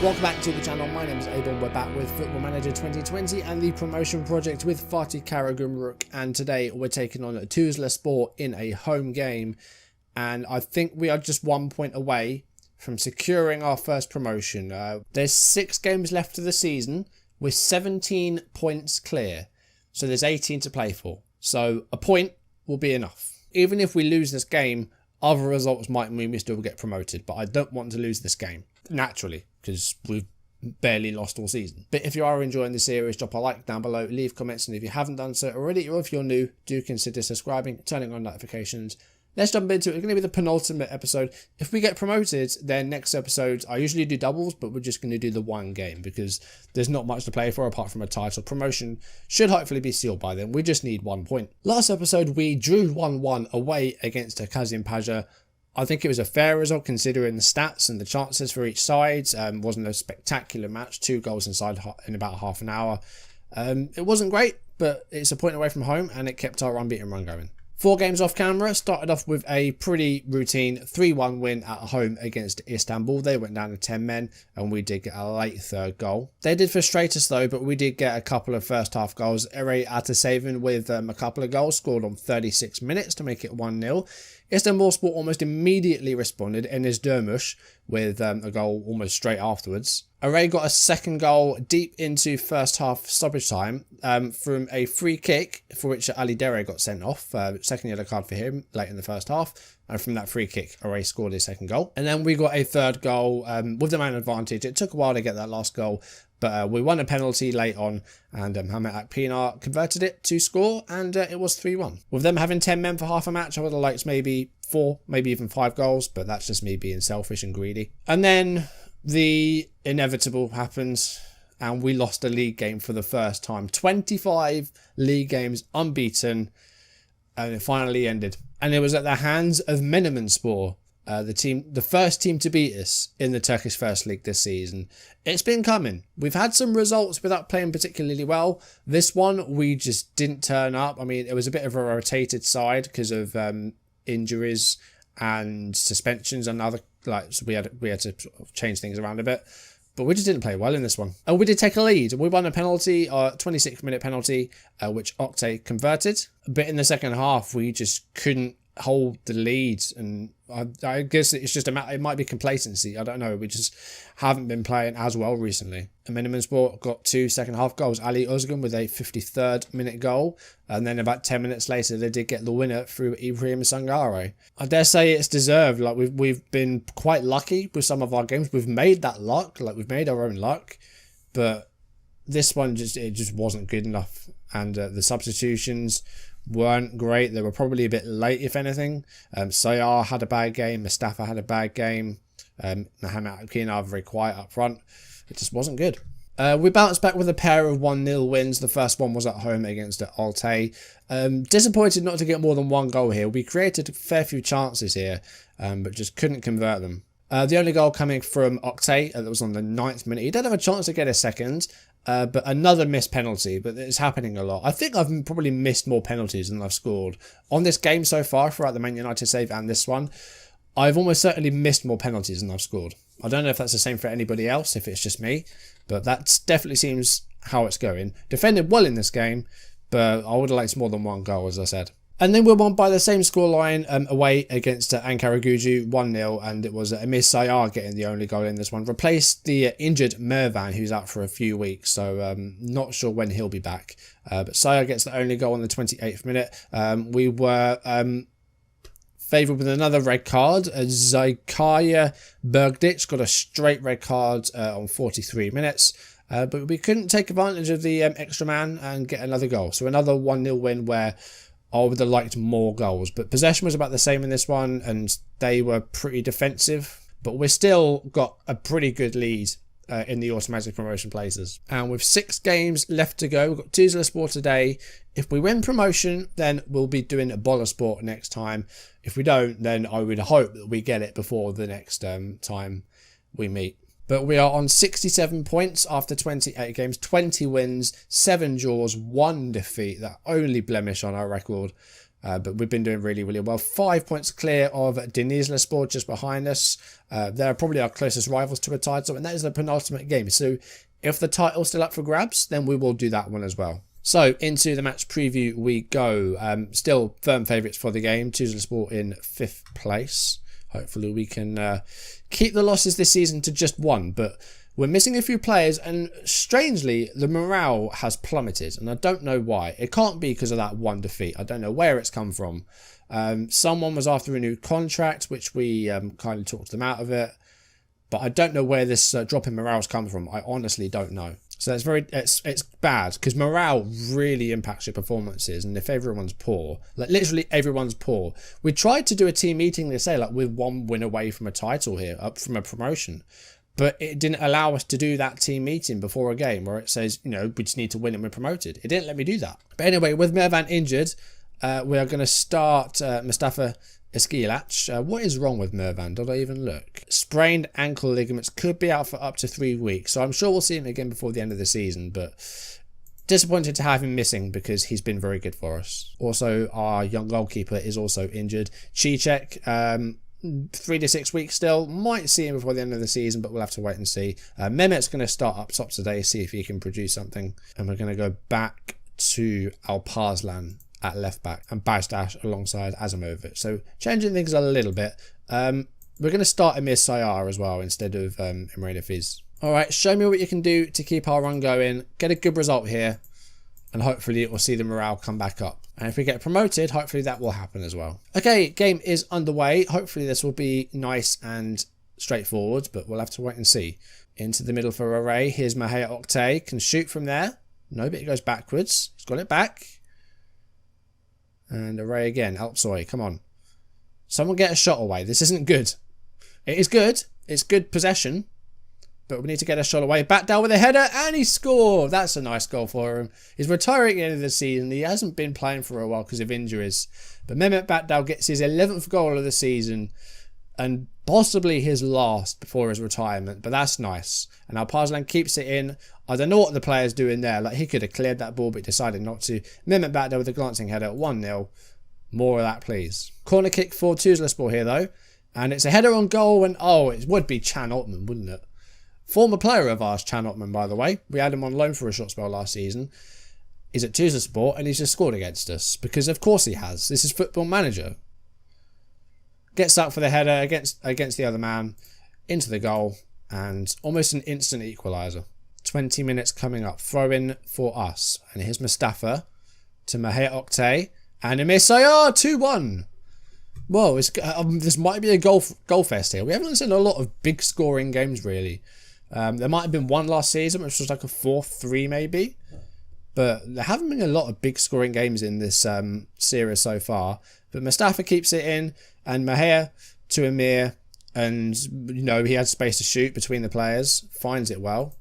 Welcome back to the channel. My name is a-bombfm. We're back with Football Manager 2020 and the promotion project with Fatih Karagümrük, and today we're taking on Tuzlaspor in a home game, and I think we are just 1 point away from securing our first promotion. There's 6 games left of the season with 17 points clear, so there's 18 to play for, so a point will be enough. Even if we lose this game, other results might mean we still get promoted, but I don't want to lose this game, naturally, because we've barely lost all season. But if you are enjoying the series, drop a like down below, leave comments, and if you haven't done so already, or if you're new, do consider subscribing, turning on notifications. Let's jump into it. It's going to be the penultimate episode. If we get promoted, then next episodes, I usually do doubles, but we're just going to do the one game because there's not much to play for apart from a title. Promotion should hopefully be sealed by then. We just need 1 point. Last episode, we drew 1-1 away against Kazim. I think it was a fair result considering the stats and the chances for each side. Wasn't a spectacular match. 2 goals inside in about half an hour. It wasn't great, but it's a point away from home and it kept our unbeaten run going. 4 games off camera. Started off with a pretty routine 3-1 win at home against Istanbul. They went down to 10 men and we did get a late third goal. They did frustrate us though, but we did get a couple of first half goals. Ere Ataseven with a couple of goals scored on 36 minutes to make it 1-0. Istanbulspor almost immediately responded, Enes Durmuş with a goal almost straight afterwards. Array got a second goal deep into first half stoppage time from a free kick for which Ali Dere got sent off. Second yellow card for him late in the first half. And from that free kick, Array scored his second goal. And then we got a third goal with the man advantage. It took a while to get that last goal, but we won a penalty late on, and Mehmet Akpinar converted it to score, and it was 3-1. With them having 10 men for half a match, I would have liked maybe 4, maybe even 5 goals, but that's just me being selfish and greedy. And then the inevitable happens, and we lost a league game for the first time. 25 league games unbeaten, and it finally ended. And it was at the hands of Journeyman, the first team to beat us in the Turkish First League this season. It's been coming. We've had some results without playing particularly well. This one, we just didn't turn up. I mean, it was a bit of a rotated side because of injuries and suspensions and other, so we had to sort of change things around a bit. But we just didn't play well in this one. And we did take a lead. We won a penalty, a 26-minute penalty, which Oktay converted. But in the second half, we just couldn't hold the lead, and I guess it's just it might be complacency. I don't know. We just haven't been playing as well recently. And Journeyman got 2 second half goals. Ali Özgün with a 53rd minute goal, and then about 10 minutes later they did get the winner through Ibrahim Sangare. I dare say it's deserved. Like we've been quite lucky with some of our games. We've made that luck. Like we've made our own luck, but this one just wasn't good enough, and the substitutions weren't great. They were probably a bit late, if anything. Sayar had a bad game. Mustafa had a bad game. Mehmet Akpinar very quiet up front. It just wasn't good. We bounced back with a pair of 1-0 wins. The first one was at home against Altay. Disappointed not to get more than 1 goal here. We created a fair few chances here, but just couldn't convert them. The only goal coming from Oktay, that was on the 9th minute. He did have a chance to get a second, but another missed penalty, but it's happening a lot. I think I've probably missed more penalties than I've scored. On this game so far, throughout the Man United save and this one, I've almost certainly missed more penalties than I've scored. I don't know if that's the same for anybody else, if it's just me, but that definitely seems how it's going. Defended well in this game, but I would have liked more than 1 goal, as I said. And then we won by the same scoreline away against Ankaragücü 1-0, and it was Emir Sayar getting the only goal in this one. Replaced the injured Mervan, who's out for a few weeks, so not sure when he'll be back. But Sayar gets the only goal on the 28th minute. We were favoured with another red card. Zakaria Bergdic got a straight red card on 43 minutes. But we couldn't take advantage of the extra man and get another goal. So another 1-0 win where I would have liked more goals, but possession was about the same in this one, and they were pretty defensive. But we still got a pretty good lead in the automatic promotion places. And with 6 games left to go, we've got Tuzlaspor today. If we win promotion, then we'll be doing a Boluspor next time. If we don't, then I would hope that we get it before the next time we meet. But we are on 67 points after 28 games, 20 wins, 7 draws, 1 defeat. That only blemish on our record. But we've been doing really, really well. 5 points clear of Denizlispor just behind us. They're probably our closest rivals to a title, and that is the penultimate game. So if the title's still up for grabs, then we will do that one as well. So into the match preview we go. Still firm favourites for the game. Tuzlaspor in 5th place. Hopefully we can keep the losses this season to just 1, but we're missing a few players, and strangely, the morale has plummeted, and I don't know why. It can't be because of that 1 defeat. I don't know where it's come from. Someone was after a new contract, which we kind of talked them out of it, but I don't know where this drop in morale's come from. I honestly don't know. So it's bad, because morale really impacts your performances, and if everyone's poor, like literally everyone's poor. We tried to do a team meeting, they say, like we're 1 win away from a title here, up from a promotion. But it didn't allow us to do that team meeting before a game where it says, you know, we just need to win and we're promoted. It didn't let me do that. But anyway, with Mervan injured, we are going to start Mustafa Eskilac. What is wrong with Mervan? Did I even look? Sprained ankle ligaments, could be out for up to 3 weeks. So I'm sure we'll see him again before the end of the season. But disappointed to have him missing because he's been very good for us. Also, our young goalkeeper is also injured. Cicek, 3 to 6 weeks still. Might see him before the end of the season, but we'll have to wait and see. Mehmet's going to start up top today, see if he can produce something. And we're going to go back to Alparslan at left back and Bazdash alongside Azamovic. So changing things a little bit. We're going to start Emir Sayar as well instead of Emre Nafiz. Alright, show me what you can do to keep our run going. Get a good result here. And hopefully it will see the morale come back up. And if we get promoted, hopefully that will happen as well. Okay, game is underway. Hopefully this will be nice and straightforward, but we'll have to wait and see. Into the middle for Array. Here's Mahea Oktay. Can shoot from there. No, but it goes backwards. He's got it back. And Array again. Alpsoy, come on. Someone get a shot away. This isn't good. It is good. It's good possession. But we need to get a shot away. Back down with a header, and he scored. That's a nice goal for him. He's retiring at the end of the season. He hasn't been playing for a while because of injuries. But Mehmet Batdal gets his 11th goal of the season, and possibly his last before his retirement. But that's nice. And Alparslan keeps it in. I don't know what the player's doing there. Like, he could have cleared that ball, but decided not to. Mehmet Batdal with a glancing header at 1-0. More of that, please. Corner kick for Tuzlaspor here, though. And it's a header on goal, and oh, it would be Can Ottman, wouldn't it? Former player of ours, Can Ottman, by the way. We had him on loan for a short spell last season. He's at Tuzlaspor and he's just scored against us. Because of course he has. This is Football Manager. Gets up for the header against the other man. Into the goal. And almost an instant equaliser. 20 minutes coming up. Throw in for us. And here's Mustafa to Mahea Oktay. And Emir Sayar, 2-1. Whoa, this might be a goal fest here. We haven't seen a lot of big scoring games really. There might have been one last season, which was like a 4-3 maybe. But there haven't been a lot of big scoring games in this series so far. But Mustafa keeps it in, and Mahea to Emir, and you know he had space to shoot between the players, finds it well,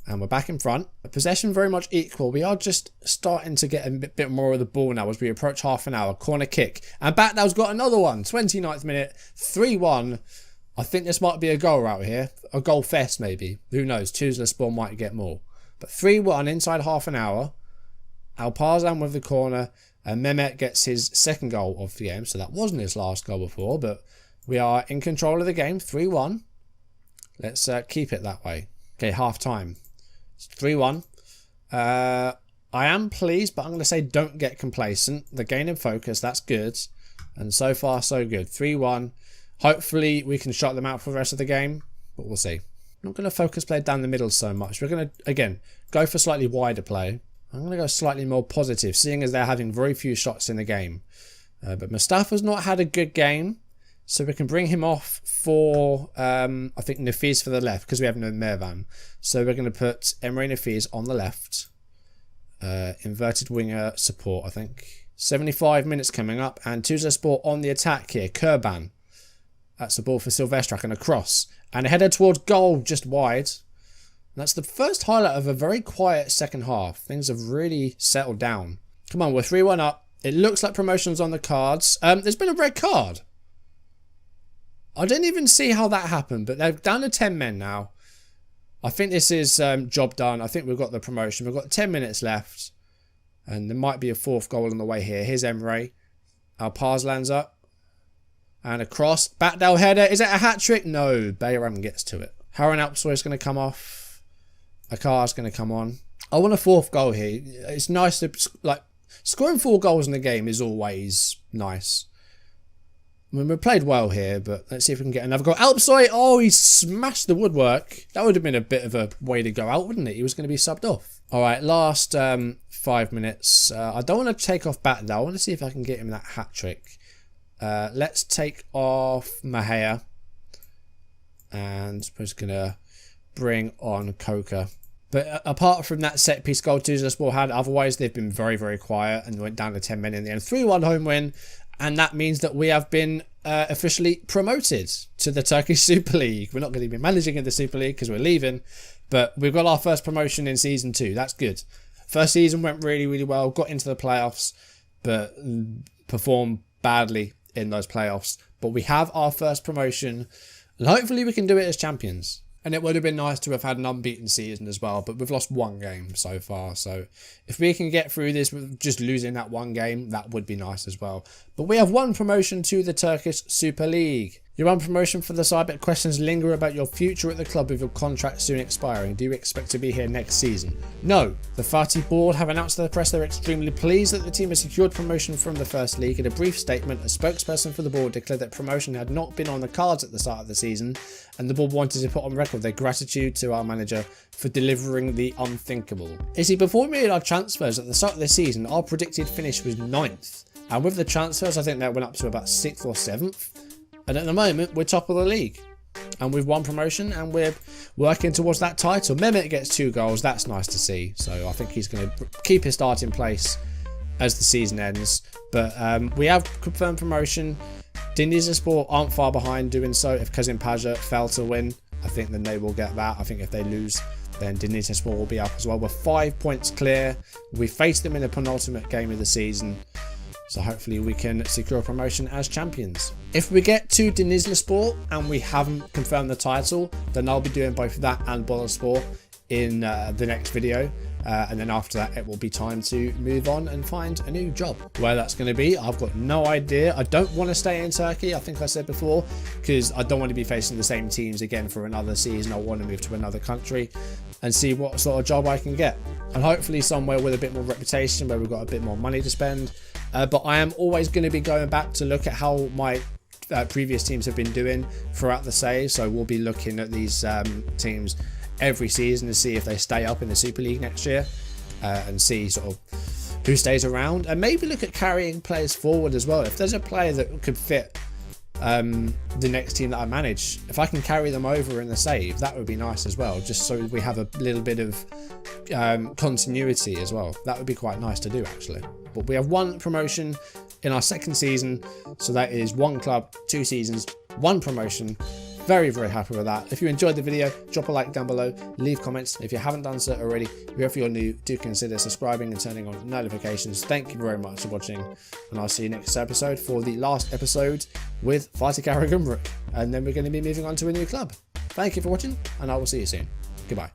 and we're back in front. Possession very much equal. We are just starting to get a bit more of the ball now as we approach half an hour. Corner kick, and Batdal's got another one. 29th minute, 3-1. I think this might be a goal out here. A goal fest, maybe. Who knows? Tuzlaspor might get more. But 3-1 inside half an hour. Alparslan with the corner. And Mehmet gets his second goal of the game. So that wasn't his last goal before. But we are in control of the game. 3-1. Let's keep it that way. Okay, half time. It's 3-1. I am pleased, but I'm going to say don't get complacent. They're gaining focus. That's good. And so far, so good. 3-1. Hopefully we can shut them out for the rest of the game, but we'll see. I'm not going to focus play down the middle so much. We're going to, again, go for slightly wider play. I'm going to go slightly more positive, seeing as they're having very few shots in the game. But Mustafa's not had a good game, so we can bring him off for, I think, Nafiz for the left, because we have no Mervan. So we're going to put Emre Nafiz on the left. Inverted winger support, I think. 75 minutes coming up, and Tuzlaspor on the attack here. Kurban. That's the ball for Silvestrak and a cross. And a header towards goal, just wide. And that's the first highlight of a very quiet second half. Things have really settled down. Come on, we're 3-1 up. It looks like promotion's on the cards. There's been a red card. I didn't even see how that happened, but they're down to 10 men now. I think this is job done. I think we've got the promotion. We've got 10 minutes left. And there might be a fourth goal on the way here. Here's Emre. Our Parslands up. And across. Backdale header. Is it a hat-trick? No. Bayram gets to it. Harren Alpsoy is going to come off. Akar's going to come on. I want a 4th goal here. It's nice to, like, scoring 4 goals in the game is always nice. I mean, we played well here, but let's see if we can get another goal. Alpsoy, oh, he smashed the woodwork. That would have been a bit of a way to go out, wouldn't it? He was going to be subbed off. All right, last 5 minutes. I don't want to take off Backdale. I want to see if I can get him that hat-trick. Let's take off Mahea. And we're just going to bring on Coca. But apart from that set-piece goal Tuzlaspor had, otherwise they've been very, very quiet and went down to 10 men in the end. 3-1 home win. And that means that we have been officially promoted to the Turkish Super League. We're not going to be managing in the Super League because we're leaving. But we've got our first promotion in Season 2. That's good. First season went really, really well. Got into the playoffs, but performed badly in those playoffs. But we have our first promotion. And hopefully we can do it as champions. And it would have been nice to have had an unbeaten season as well, but we've lost 1 game so far. So if we can get through this with just losing that 1 game, that would be nice as well. But we have 1 promotion to the Turkish Super League. Your 1 promotion for the side, but questions linger about your future at the club with your contract soon expiring. Do you expect to be here next season? No. The Fatih board have announced to the press they're extremely pleased that the team has secured promotion from the First League. In a brief statement, a spokesperson for the board declared that promotion had not been on the cards at the start of the season, and the board wanted to put on record their gratitude to our manager for delivering the unthinkable. You see, before we made our transfers at the start of the season, our predicted finish was 9th. And with the transfers, I think that went up to about 6th or 7th. And at the moment, we're top of the league. And we've won promotion and we're working towards that title. Mehmet gets 2 goals. That's nice to see. So I think he's going to keep his starting place as the season ends. But we have confirmed promotion. Denizlispor aren't far behind doing so. If Kazımpaşa fail to win, I think then they will get that. I think if they lose, then Denizlispor will be up as well. We're 5 points clear. We faced them in the penultimate game of the season. So hopefully we can secure promotion as champions. If we get to Denizlispor and we haven't confirmed the title, then I'll be doing both that and Boluspor in the next video. And then after that, it will be time to move on and find a new job. Where that's going to be, I've got no idea. I don't want to stay in Turkey, I think I said before, because I don't want to be facing the same teams again for another season. I want to move to another country and see what sort of job I can get. And hopefully somewhere with a bit more reputation, where we've got a bit more money to spend. But I am always going to be going back to look at how my previous teams have been doing throughout the save. So we'll be looking at these teams every season to see if they stay up in the Super League next year, and see sort of who stays around, and maybe look at carrying players forward as well. If there's a player that could fit the next team that I manage, if I can carry them over in the save, that would be nice as well, just so we have a little bit of continuity as well. That would be quite nice to do actually. But we have 1 promotion in our 2nd season, so that is 1 club, 2 seasons, 1 promotion. Very, very happy with that. If you enjoyed the video, drop a like down below, leave comments. If you haven't done so already, if you're new, do consider subscribing and turning on notifications. Thank you very much for watching, and I'll see you next episode for the last episode with Fatih Karagümrük, and then we're going to be moving on to a new club. Thank you for watching, and I will see you soon. Goodbye.